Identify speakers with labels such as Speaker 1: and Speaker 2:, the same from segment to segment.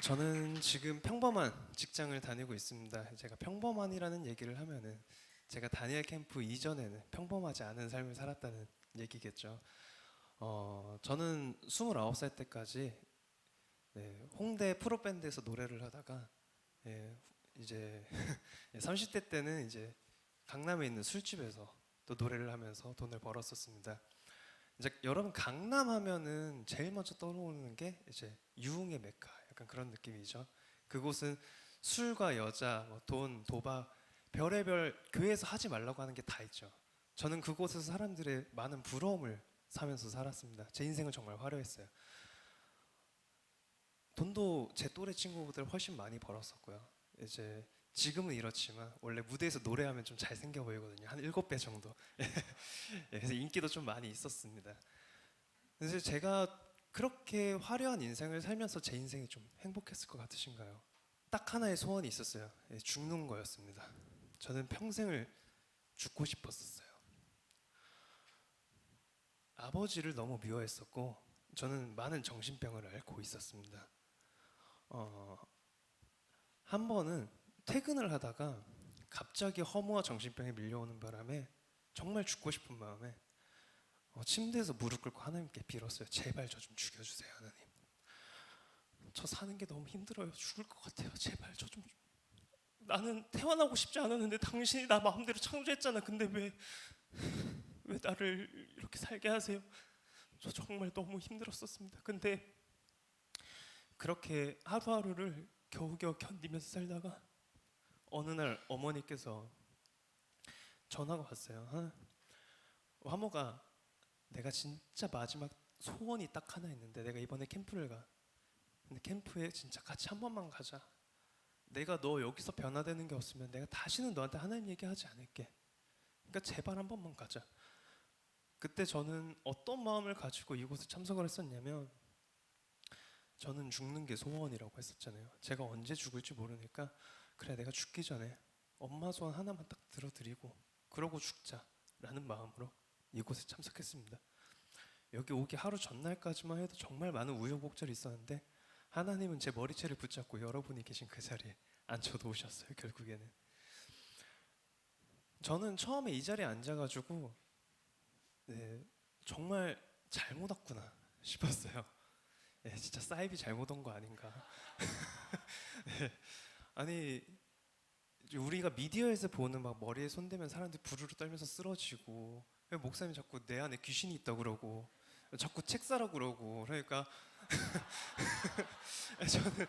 Speaker 1: 저는 지금 평범한 직장을 다니고 있습니다. 제가 평범한이라는 얘기를 하면은 제가 다니엘 캠프 이전에는 평범하지 않은 삶을 살았다는 얘기겠죠. 저는 29살 때까지 홍대 프로밴드에서 노래를 하다가 이제 30대 때는 이제 강남에 있는 술집에서 또 노래를 하면서 돈을 벌었었습니다. 이제 여러분 강남 하면은 제일 먼저 떠오르는 게 이제 유흥의 메카 약간 그런 느낌이죠. 그곳은 술과 여자, 뭐 돈, 도박, 별의별 교회에서 하지 말라고 하는 게 다 있죠. 저는 그곳에서 사람들의 많은 부러움을 사면서 살았습니다. 제 인생은 정말 화려했어요. 돈도 제 또래 친구들 훨씬 많이 벌었었고요. 이제 지금은 이렇지만 원래 무대에서 노래하면 좀 잘생겨 보이거든요. 한 7배 정도. 그래서 인기도 좀 많이 있었습니다. 그래서 제가 그렇게 화려한 인생을 살면서 제 인생이 좀 행복했을 것 같으신가요? 딱 하나의 소원이 있었어요. 죽는 거였습니다. 저는 평생을 죽고 싶었었어요. 아버지를 너무 미워했었고 저는 많은 정신병을 앓고 있었습니다. 어, 한 번은 퇴근을 하다가 갑자기 허무와 정신병이 밀려오는 바람에 정말 죽고 싶은 마음에 침대에서 무릎 꿇고 하나님께 빌었어요. 제발 저 좀 죽여주세요, 하나님. 저 사는 게 너무 힘들어요. 죽을 것 같아요. 제발 저 좀. 나는 태어나고 싶지 않았는데 당신이 나 마음대로 창조했잖아. 근데 왜 나를 이렇게 살게 하세요? 저 정말 너무 힘들었었습니다. 근데 그렇게 하루하루를 겨우겨우 견디면서 살다가 어느 날 어머니께서 전화가 왔어요. 화모가 내가 진짜 마지막 소원이 딱 하나 있는데 내가 이번에 캠프를 가. 근데 캠프에 진짜 같이 한 번만 가자. 내가 너 여기서 변화되는 게 없으면 내가 다시는 너한테 하나님 얘기하지 않을게. 그러니까 제발 한 번만 가자. 그때 저는 어떤 마음을 가지고 이곳에 참석을 했었냐면 저는 죽는 게 소원이라고 했었잖아요. 제가 언제 죽을지 모르니까 그래 내가 죽기 전에 엄마 소원 하나만 딱 들어드리고 그러고 죽자라는 마음으로 이곳에 참석했습니다. 여기 오기 하루 전날까지만 해도 정말 많은 우여곡절이 있었는데 하나님은 제 머리채를 붙잡고 여러분이 계신 그 자리에 앉혀놓으셨어요. 결국에는 저는 처음에 이 자리에 앉아가지고 정말 잘못 왔구나 싶었어요. 진짜 사이비 잘못 온 거 아닌가. 아니 우리가 미디어에서 보는 막 머리에 손대면 사람들이 부르르 떨면서 쓰러지고 목사님 자꾸 내 안에 귀신이 있다 그러고 자꾸 책 사라 그러고 그러니까 저는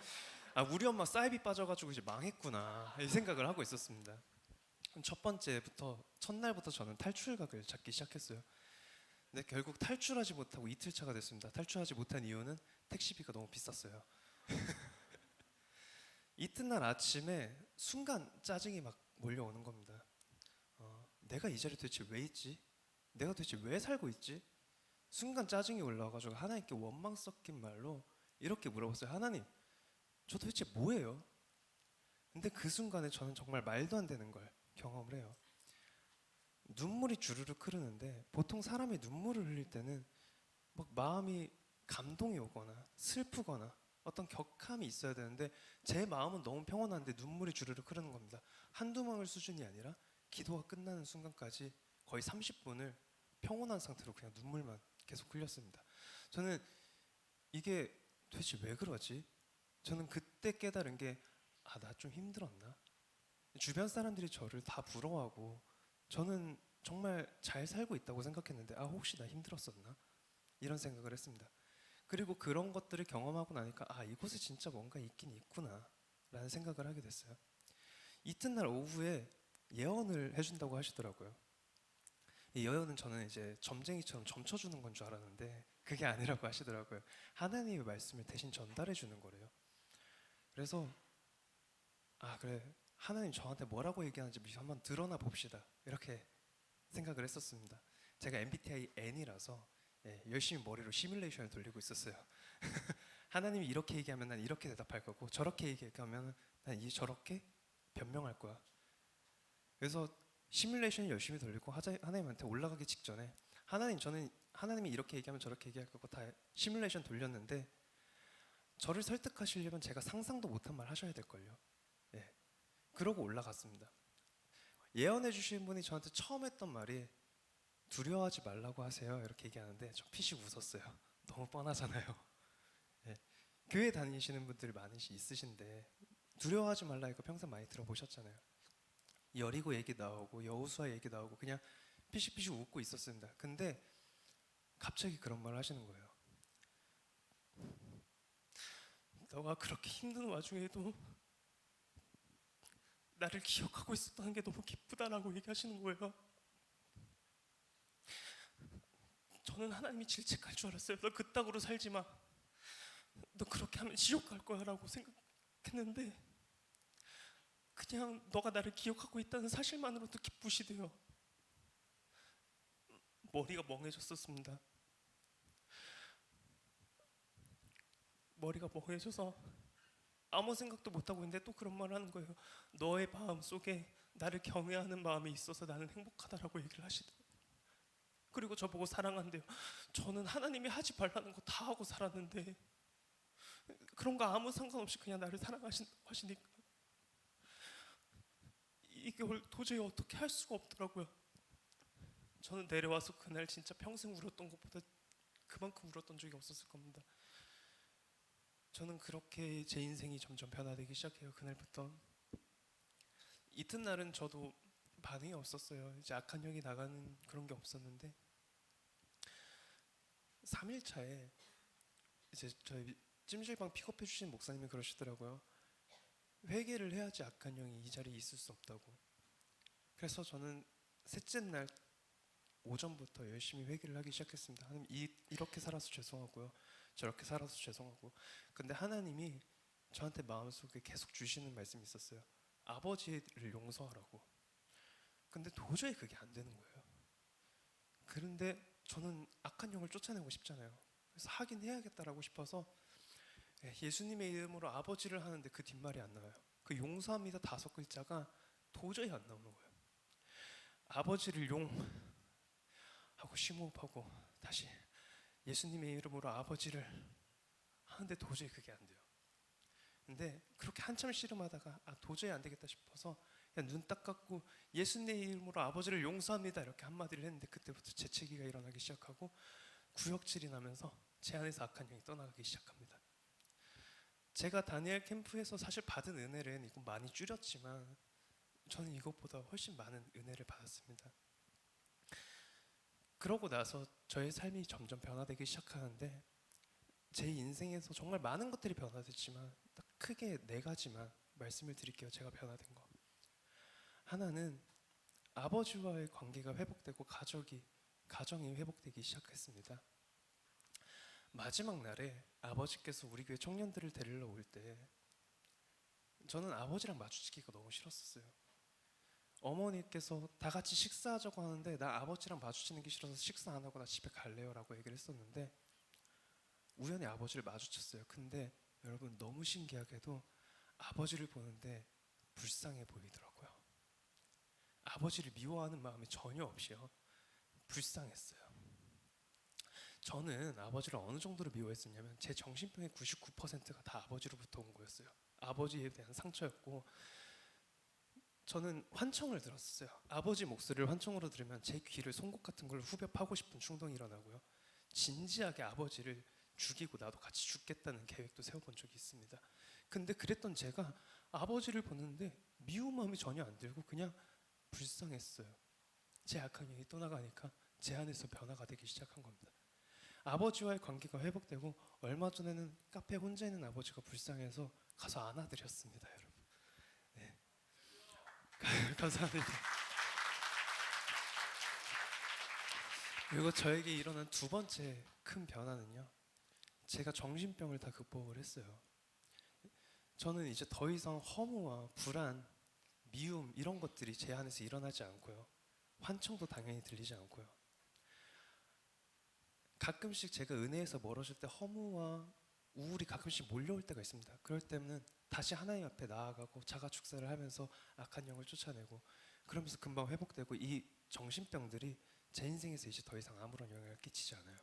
Speaker 1: 우리 엄마 사이비 빠져가지고 이제 망했구나 이 생각을 하고 있었습니다. 첫 번째부터 첫날부터 저는 탈출각을 잡기 시작했어요. 근데 결국 탈출하지 못하고 이틀차가 됐습니다. 탈출하지 못한 이유는 택시비가 너무 비쌌어요. 이튿날 아침에 순간 짜증이 막 몰려오는 겁니다. 내가 이 자리에 도대체 왜 있지? 내가 도대체 왜 살고 있지? 순간 짜증이 올라와가지고 하나님께 원망 섞인 말로 이렇게 물어봤어요. 하나님, 저 도대체 뭐예요? 근데 그 순간에 저는 정말 말도 안 되는 걸 경험을 해요. 눈물이 주르륵 흐르는데 보통 사람이 눈물을 흘릴 때는 막 마음이 감동이 오거나 슬프거나 어떤 격함이 있어야 되는데 제 마음은 너무 평온한데 눈물이 주르륵 흐르는 겁니다. 한두 방울 수준이 아니라 기도가 끝나는 순간까지 거의 30분을 평온한 상태로 그냥 눈물만 계속 흘렸습니다. 저는 이게 도대체 왜 그러지? 저는 그때 깨달은 게 나 좀 힘들었나? 주변 사람들이 저를 다 부러워하고 저는 정말 잘 살고 있다고 생각했는데 혹시 나 힘들었었나? 이런 생각을 했습니다. 그리고 그런 것들을 경험하고 나니까 이곳에 진짜 뭔가 있긴 있구나 라는 생각을 하게 됐어요. 이튿날 오후에 예언을 해준다고 하시더라고요. 이 예언은 저는 이제 점쟁이처럼 점쳐주는 건 줄 알았는데 그게 아니라고 하시더라고요. 하나님의 말씀을 대신 전달해 주는 거래요. 그래서 그래 하나님 저한테 뭐라고 얘기하는지 한번 드러나 봅시다 이렇게 생각을 했었습니다. 제가 MBTI N이라서 열심히 머리로 시뮬레이션을 돌리고 있었어요. 하나님이 이렇게 얘기하면 난 이렇게 대답할 거고 저렇게 얘기하면 난 저렇게 변명할 거야. 그래서 시뮬레이션을 열심히 돌리고 하나님한테 올라가기 직전에 하나님 저는 하나님이 이렇게 얘기하면 저렇게 얘기할 거고 다 시뮬레이션 돌렸는데 저를 설득하시려면 제가 상상도 못한 말 하셔야 될걸요. 예. 그러고 올라갔습니다. 예언해 주신 분이 저한테 처음 했던 말이 두려워하지 말라고 하세요 이렇게 얘기하는데 저 피식 웃었어요. 너무 뻔하잖아요. 예. 교회 다니시는 분들이 있으신데 두려워하지 말라 이거 평생 많이 들어보셨잖아요. 여리고 얘기 나오고 여호수아 얘기 나오고 그냥 피식피식 웃고 있었습니다. 근데 갑자기 그런 말을 하시는 거예요. 너가 그렇게 힘든 와중에도 나를 기억하고 있었다는 게 너무 기쁘다라고 얘기하시는 거예요. 저는 하나님이 질책할 줄 알았어요. 너 그따구로 살지 마. 너 그렇게 하면 지옥 갈 거야 라고 생각했는데 그냥 너가 나를 기억하고 있다는 사실만으로도 기쁘시대요. 머리가 멍해졌었습니다. 머리가 멍해져서 아무 생각도 못하고 있는데 또 그런 말을 하는 거예요. 너의 마음 속에 나를 경외하는 마음이 있어서 나는 행복하다라고 얘기를 하시더라고요. 그리고 저보고 사랑한대요. 저는 하나님이 하지 말라는 거 다 하고 살았는데 그런 거 아무 상관없이 그냥 나를 사랑하신다고 하시니까 이걸 도저히 어떻게 할 수가 없더라고요. 저는 내려와서 그날 진짜 평생 울었던 것보다 그만큼 울었던 적이 없었을 겁니다. 저는 그렇게 제 인생이 점점 변화되기 시작해요. 그날부터 이튿날은 저도 반응이 없었어요. 이제 악한 영이 나가는 그런 게 없었는데 3일차에 이제 저희 찜질방 픽업해 주신 목사님이 그러시더라고요. 회개를 해야지 악한 영이 이 자리에 있을 수 없다고. 그래서 저는 셋째 날 오전부터 열심히 회개를 하기 시작했습니다. 하나님 이렇게 살아서 죄송하고요. 저렇게 살아서 죄송하고. 근데 하나님이 저한테 마음속에 계속 주시는 말씀이 있었어요. 아버지를 용서하라고. 근데 도저히 그게 안 되는 거예요. 그런데 저는 악한 영을 쫓아내고 싶잖아요. 그래서 하긴 해야겠다라고 싶어서 예수님의 이름으로 아버지를 하는데 그 뒷말이 안 나와요. 그 용서합니다 5글자가 도저히 안 나오는 거예요. 아버지를 하고 심호흡하고 다시 예수님의 이름으로 아버지를 하는데 도저히 그게 안 돼요. 근데 그렇게 한참 씨름하다가 도저히 안 되겠다 싶어서 그냥 눈 딱 감고 예수님의 이름으로 아버지를 용서합니다 이렇게 한마디를 했는데 그때부터 재채기가 일어나기 시작하고 구역질이 나면서 제 안에서 악한 영이 떠나가기 시작합니다. 제가 다니엘 캠프에서 사실 받은 은혜는 이거 많이 줄였지만 저는 이것보다 훨씬 많은 은혜를 받았습니다. 그러고 나서 저의 삶이 점점 변화되기 시작하는데 제 인생에서 정말 많은 것들이 변화됐지만 딱 크게 4가지만 말씀을 드릴게요. 제가 변화된 거. 하나는 아버지와의 관계가 회복되고 가정이 회복되기 시작했습니다. 마지막 날에 아버지께서 우리 교회 청년들을 데리러 올 때 저는 아버지랑 마주치기가 너무 싫었어요. 어머니께서 다 같이 식사하자고 하는데 나 아버지랑 마주치는 게 싫어서 식사 안 하고 나 집에 갈래요 라고 얘기를 했었는데 우연히 아버지를 마주쳤어요. 근데 여러분 너무 신기하게도 아버지를 보는데 불쌍해 보이더라고요. 아버지를 미워하는 마음이 전혀 없이요. 불쌍했어요. 저는 아버지를 어느 정도로 미워했었냐면 제 정신병의 99%가 다 아버지로부터 온 거였어요. 아버지에 대한 상처였고 저는 환청을 들었어요. 아버지 목소리를 환청으로 들으면 제 귀를 송곳 같은 걸로 후벼 파고 싶은 충동이 일어나고요. 진지하게 아버지를 죽이고 나도 같이 죽겠다는 계획도 세워본 적이 있습니다. 근데 그랬던 제가 아버지를 보는데 미운 마음이 전혀 안 들고 그냥 불쌍했어요. 제 악한 영이 떠나가니까 제 안에서 변화가 되기 시작한 겁니다. 아버지와의 관계가 회복되고 얼마 전에는 카페에 혼자 있는 아버지가 불쌍해서 가서 안아드렸습니다, 여러분. 네. 감사합니다. 그리고 저에게 일어난 2번째 큰 변화는요. 제가 정신병을 다 극복을 했어요. 저는 이제 더 이상 허무와 불안, 미움 이런 것들이 제 안에서 일어나지 않고요. 환청도 당연히 들리지 않고요. 가끔씩 제가 은혜에서 멀어질 때 허무와 우울이 가끔씩 몰려올 때가 있습니다. 그럴 때는 다시 하나님 앞에 나아가고 자가 축사를 하면서 악한 영을 쫓아내고 그러면서 금방 회복되고 이 정신병들이 제 인생에서 이제 더 이상 아무런 영향을 끼치지 않아요.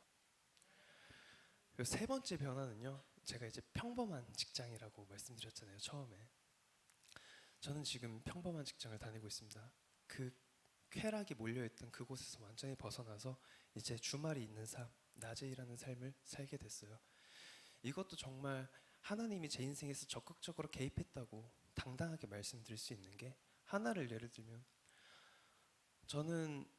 Speaker 1: 그리고 3번째 변화는요. 제가 이제 평범한 직장이라고 말씀드렸잖아요, 처음에. 저는 지금 평범한 직장을 다니고 있습니다. 그 쾌락이 몰려있던 그곳에서 완전히 벗어나서 이제 주말이 있는 삶, 낮에 일하는 삶을 살게 됐어요. 이것도 정말 하나님이 제 인생에서 적극적으로 개입했다고 당당하게 말씀드릴 수 있는 게, 하나를 예를 들면 저는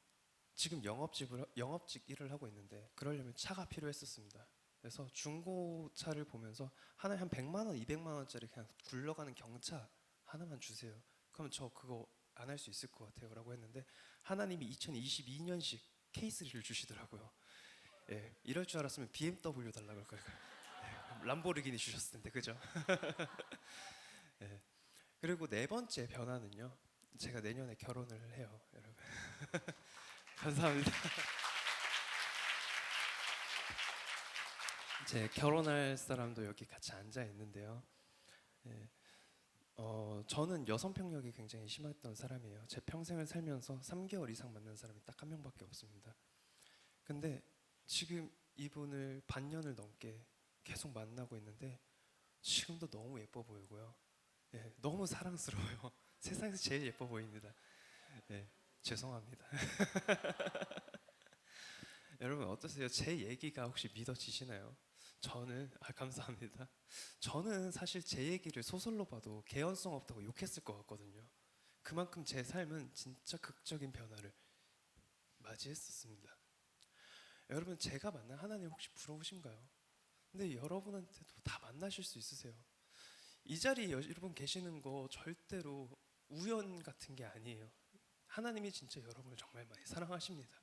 Speaker 1: 지금 영업직 일을 하고 있는데 그러려면 차가 필요했었습니다. 그래서 중고차를 보면서 하나에 한 100만 원, 200만 원짜리 그냥 굴러가는 경차 하나만 주세요. 그러면 저 그거 안 할 수 있을 것 같아요 라고 했는데, 하나님이 2022년식 K3를 주시더라고요. 예, 이럴 줄 알았으면 BMW 달라고 할 거예요. 예, 람보르기니 주셨을 텐데, 그죠? 예. 그리고 네 번째 변화는요, 제가 내년에 결혼을 해요, 여러분. 감사합니다. 제 결혼할 사람도 여기 같이 앉아 있는데요. 예, 저는 여성 평력이 굉장히 심했던 사람이에요. 제 평생을 살면서 3개월 이상 만난 사람이 딱 한 명밖에 없습니다. 근데 지금 이분을 반년을 넘게 계속 만나고 있는데 지금도 너무 예뻐 보이고요. 예, 너무 사랑스러워요. 세상에서 제일 예뻐 보입니다. 예, 죄송합니다. 여러분 어떠세요? 제 얘기가 혹시 믿어지시나요? 감사합니다. 저는 사실 제 얘기를 소설로 봐도 개연성 없다고 욕했을 것 같거든요. 그만큼 제 삶은 진짜 극적인 변화를 맞이했었습니다. 여러분, 제가 만난 하나님 혹시 부러우신가요? 근데 여러분한테도 다 만나실 수 있으세요. 이 자리에 여러분 계시는 거 절대로 우연 같은 게 아니에요. 하나님이 진짜 여러분을 정말 많이 사랑하십니다.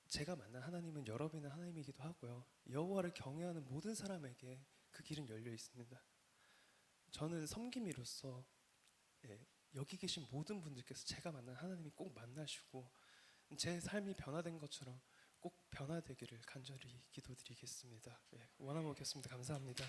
Speaker 1: 제가 만난 하나님은 여러분의 하나님이기도 하고요. 여호와를 경외하는 모든 사람에게 그 길은 열려 있습니다. 저는 섬김이로써, 예, 여기 계신 모든 분들께서 제가 만난 하나님이 꼭 만나시고 제 삶이 변화된 것처럼 꼭 변화되기를 간절히 기도드리겠습니다. 예, 원하면 먹겠습니다. 감사합니다.